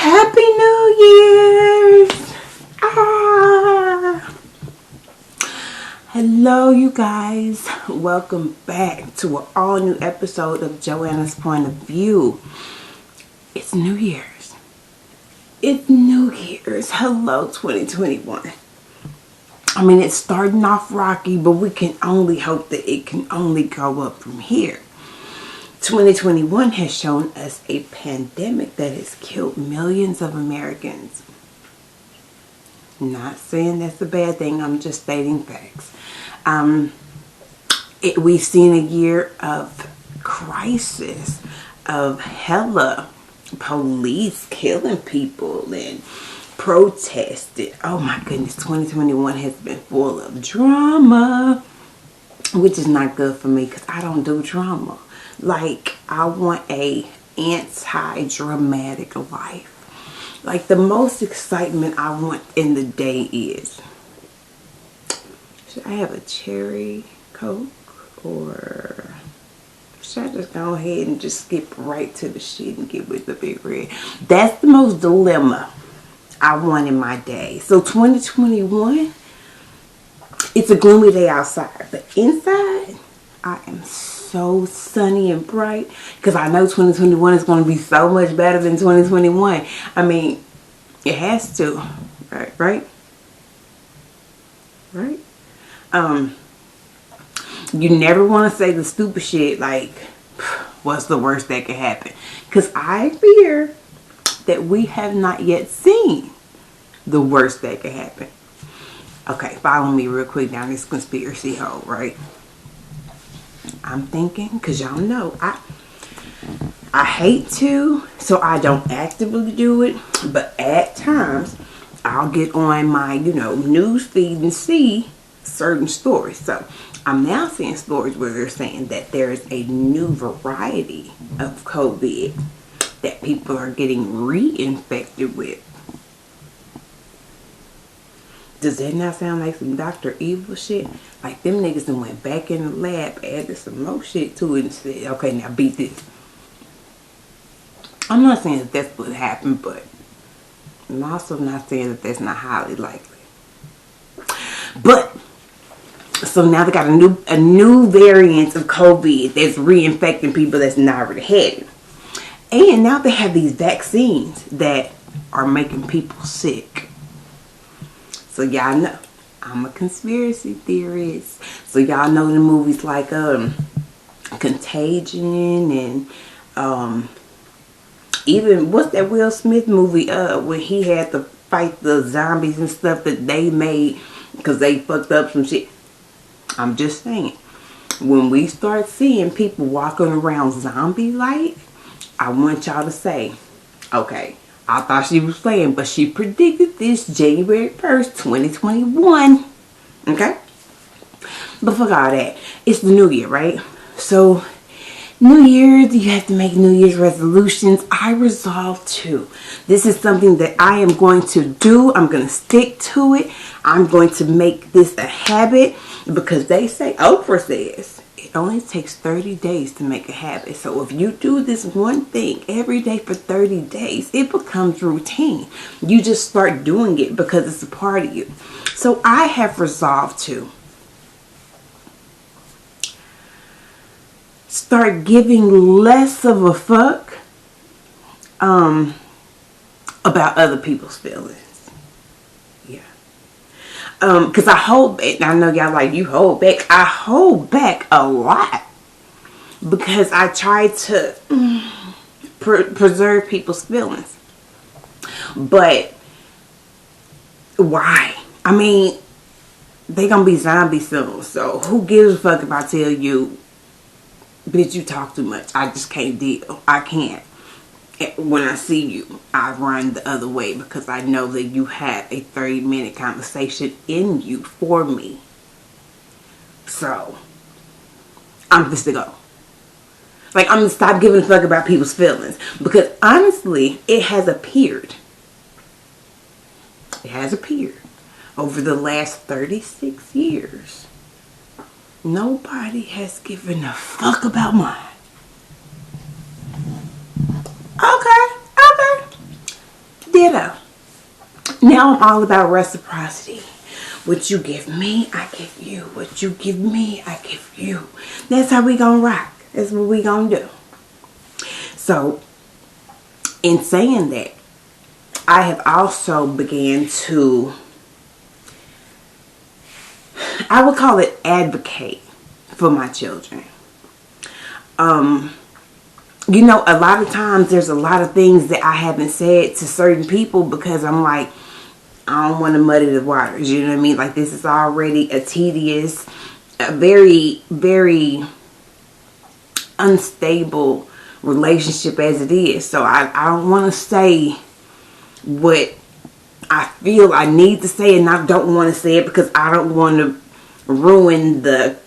Happy New Year's! Hello, you guys. Welcome back to an all new episode of JoAnna's Point of View. It's New Year's. It's New Year's. Hello, 2021. I mean, it's starting off rocky, but we can only hope that it can only go up from here. 2021 has shown us a pandemic that has killed millions of Americans. Not saying that's a bad thing, I'm just stating facts. We've seen a year of crisis, of hella police killing people and protesting. Oh my goodness, 2021 has been full of drama, which is not good for me because I don't do drama. Like, I want a anti-dramatic life. Like, the most excitement I want in the day is, should I have a cherry Coke or should I just go ahead and just skip right to the shit and get with the big red? That's the most dilemma I want in my day. So 2021, it's a gloomy day outside, but inside, I am so sunny and bright because I know 2021 is going to be so much better than 2021. I mean, it has to, right? You never want to say the stupid shit like, what's the worst that could happen? Because I fear that we have not yet seen the worst that could happen. Okay, follow me real quick down this conspiracy hole, right? I'm thinking, because y'all know, I hate to, so I don't actively do it, but at times, I'll get on my, news feed and see certain stories. So, I'm now seeing stories where they're saying that there is a new variety of COVID that people are getting reinfected with. Does that not sound like some Dr. Evil shit? Like, them niggas that went back in the lab, added some more shit to it and said, okay, now beat this. I'm not saying that that's what happened, but I'm also not saying that that's not highly likely. But, so now they got a new variant of COVID that's reinfecting people that's not already had it. And now they have these vaccines that are making people sick. So y'all know, I'm a conspiracy theorist. So y'all know the movies like Contagion and even, what's that Will Smith movie when he had to fight the zombies and stuff that they made because they fucked up some shit. I'm just saying, when we start seeing people walking around zombie-like, I want y'all to say, okay, I thought she was playing, but she predicted this January 1st, 2021. Okay? But fuck all that. It's the new year, right? So, New Year's, you have to make New Year's resolutions. I resolved to. This is something that I am going to do. I'm going to stick to it. I'm going to make this a habit because they say, Oprah says, it only takes 30 days to make a habit. So if you do this one thing every day for 30 days, it becomes routine. You just start doing it because it's a part of you. So I have resolved to start giving less of a fuck about other people's feelings. Yeah. Because I hold back. I know y'all like, you hold back. I hold back a lot because I try to preserve people's feelings. But why? I mean, they gonna be zombies soon. So who gives a fuck if I tell you, bitch, you talk too much. I just can't deal. I can't. When I see you, I run the other way because I know that you have a 30-minute conversation in you for me. So, I'm just to go. Like, I'm gonna stop giving a fuck about people's feelings because honestly, it has appeared. It has appeared over the last 36 years. Nobody has given a fuck about mine. Okay. Now I'm all about reciprocity. What you give me, I give you. What you give me, I give you. That's how we gonna rock. That's what we gonna do. So, in saying that, I have also began to, I would call it, advocate for my children. You know, a lot of times there's a lot of things that I haven't said to certain people because I'm like, I don't want to muddy the waters. You know what I mean? Like, this is already a tedious, a very, very unstable relationship as it is. So I don't want to say what I feel I need to say, and I don't want to say it because I don't want to ruin the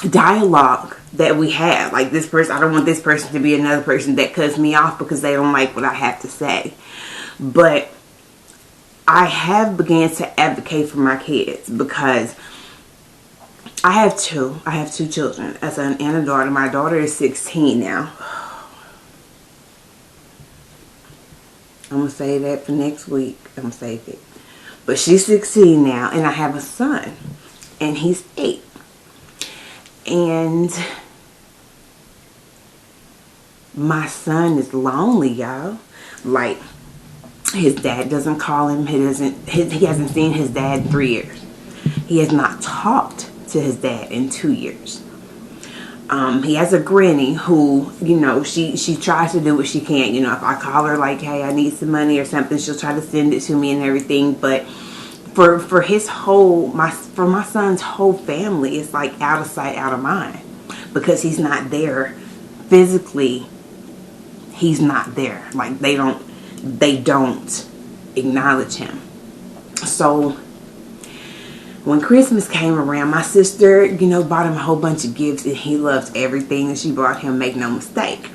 dialogue that we have. Like, this person, I don't want this person to be another person that cuts me off because they don't like what I have to say. But I have began to advocate for my kids because I have two children, a son and a daughter. My daughter is 16 now. I'm going to say that for next week. I'm going to save it. But she's 16 now, and I have a son, and he's 8. And my son is lonely, y'all. Like, his dad doesn't call him. He hasn't seen his dad in 3 years. He has not talked to his dad in 2 years. He has a granny who, you know, she tries to do what she can. You know, if I call her like, hey, I need some money or something, she'll try to send it to me and everything. But for his whole, for my son's whole family, it's like out of sight, out of mind, because he's not there physically. He's not there. Like, they don't acknowledge him. So when Christmas came around, my sister, you know, bought him a whole bunch of gifts, and he loves everything that she bought him, make no mistake.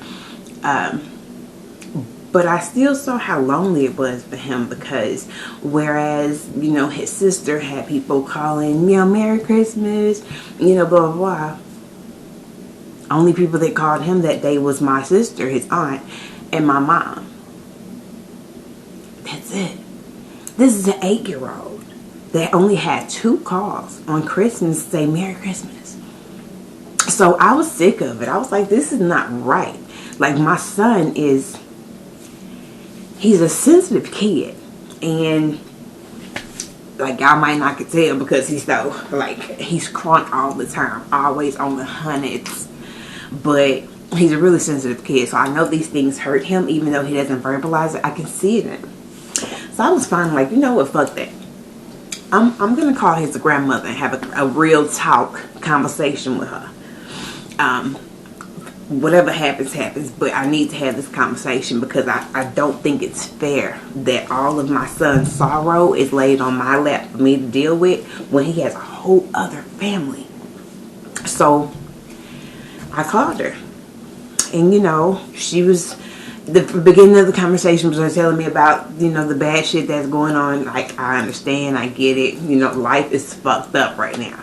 But I still saw how lonely it was for him, because whereas, you know, his sister had people calling, you know, Merry Christmas, you know, blah, blah, blah. Only people that called him that day was my sister, his aunt, and my mom. That's it. This is an 8-year-old that only had 2 calls on Christmas to say Merry Christmas. So I was sick of it. I was like, this is not right. Like, my son he's a sensitive kid. And, like, y'all might not could tell because he's so, like, he's crunk all the time. Always on the hundreds. But he's a really sensitive kid. So I know these things hurt him, even though he doesn't verbalize it. I can see it in him. So I was finally like, you know what, fuck that. I'm going to call his grandmother and have a real talk conversation with her. Whatever happens, happens. But I need to have this conversation because I don't think it's fair that all of my son's sorrow is laid on my lap for me to deal with when he has a whole other family. So I called her. And, you know, she was... The beginning of the conversation was telling me about, you know, the bad shit that's going on. Like, I understand, I get it. You know, life is fucked up right now.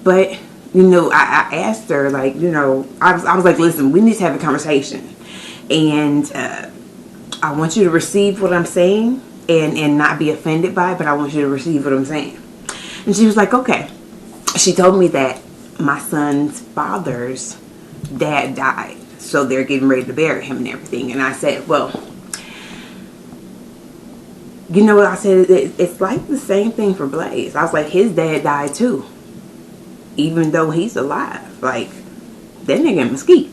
But, you know, I asked her, like, you know, I was like, listen, we need to have a conversation. And I want you to receive what I'm saying and not be offended by it, but I want you to receive what I'm saying. And she was like, okay. She told me that my son's father's dad died. So they're getting ready to bury him and everything. And I said, well, you know what I said? It's like the same thing for Blaze. I was like, his dad died too. Even though he's alive. Like, that nigga in Mesquite.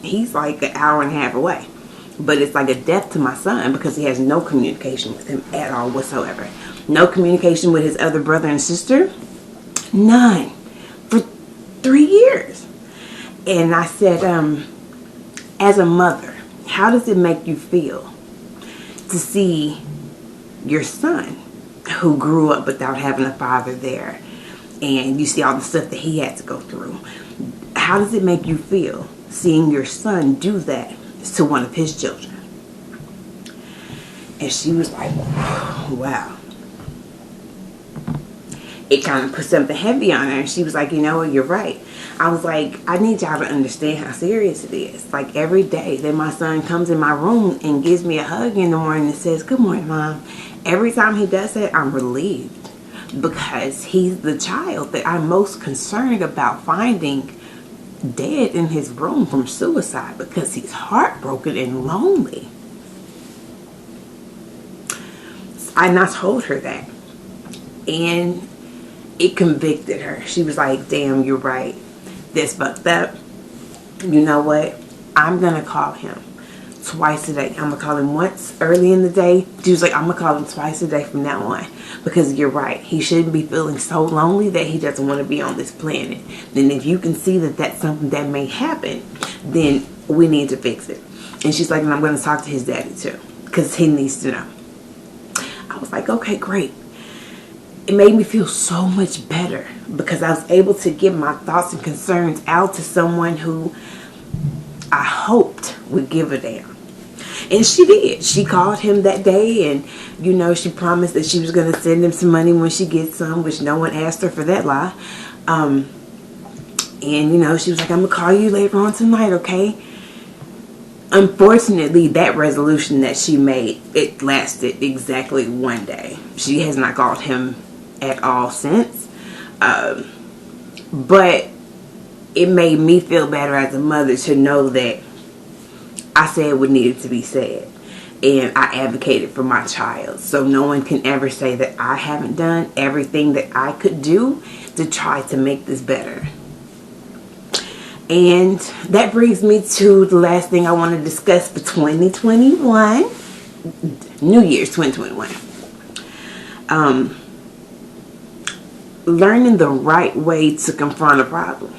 He's like an hour and a half away. But it's like a death to my son because he has no communication with him at all whatsoever. No communication with his other brother and sister. None. For 3 years. And I said, as a mother, how does it make you feel to see your son who grew up without having a father there, and you see all the stuff that he had to go through? How does it make you feel seeing your son do that to one of his children? And she was like, wow. it kind of put something heavy on her. And she was like, you know what, you're right. I was like, I need y'all to understand how serious it is. Like, every day that my son comes in my room and gives me a hug in the morning and says, good morning, Mom. Every time he does that, I'm relieved. Because he's the child that I'm most concerned about finding dead in his room from suicide, because he's heartbroken and lonely. And I told her that. And it convicted her. She was like, damn, you're right. That's fucked up. You know what? I'm going to call him twice a day. I'm going to call him once early in the day. She was like, I'm going to call him twice a day from now on. Because you're right. He shouldn't be feeling so lonely that he doesn't want to be on this planet. Then if you can see that that's something that may happen, then we need to fix it. And she's like, and I'm going to talk to his daddy too. Because he needs to know. I was like, okay, great. It made me feel so much better because I was able to get my thoughts and concerns out to someone who I hoped would give a damn. And she did. She called him that day, and, you know, she promised that she was going to send him some money when she gets some, which no one asked her for that lie. And, you know, she was like, I'm going to call you later on tonight, okay? Unfortunately, that resolution that she made, it lasted exactly one day. She has not called him at all since. But it made me feel better as a mother to know that I said what needed to be said. And I advocated for my child. So no one can ever say that I haven't done everything that I could do to try to make this better. And that brings me to the last thing I want to discuss for 2021. New Year's 2021. Learning the right way to confront a problem.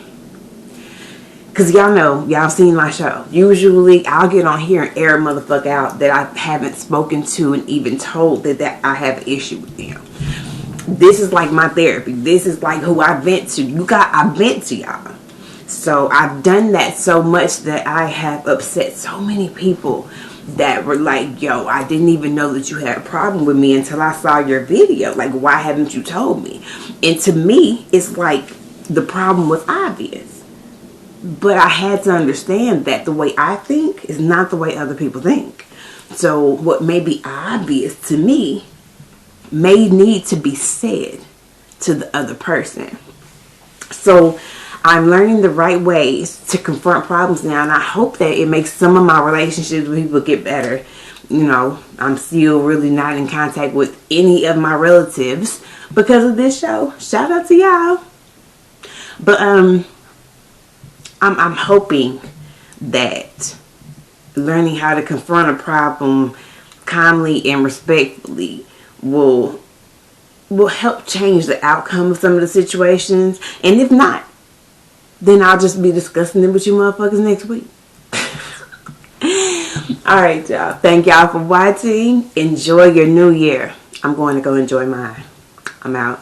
Because y'all know, y'all seen my show. Usually I'll get on here and air a motherfucker out that I haven't spoken to and even told that I have an issue with them. This is like my therapy. This is like who I vent to. I vent to y'all. So I've done that so much that I have upset so many people that were like, yo, I didn't even know that you had a problem with me until I saw your video. Like, why haven't you told me? And to me, it's like the problem was obvious. But I had to understand that the way I think is not the way other people think. So what may be obvious to me may need to be said to the other person. So I'm learning the right ways to confront problems now, and I hope that it makes some of my relationships with people get better. You know, I'm still really not in contact with any of my relatives because of this show. Shout out to y'all. But I'm hoping that learning how to confront a problem calmly and respectfully will help change the outcome of some of the situations. And if not, then I'll just be discussing it with you motherfuckers next week. Alright, y'all. Thank y'all for watching. Enjoy your new year. I'm going to go enjoy mine. I'm out.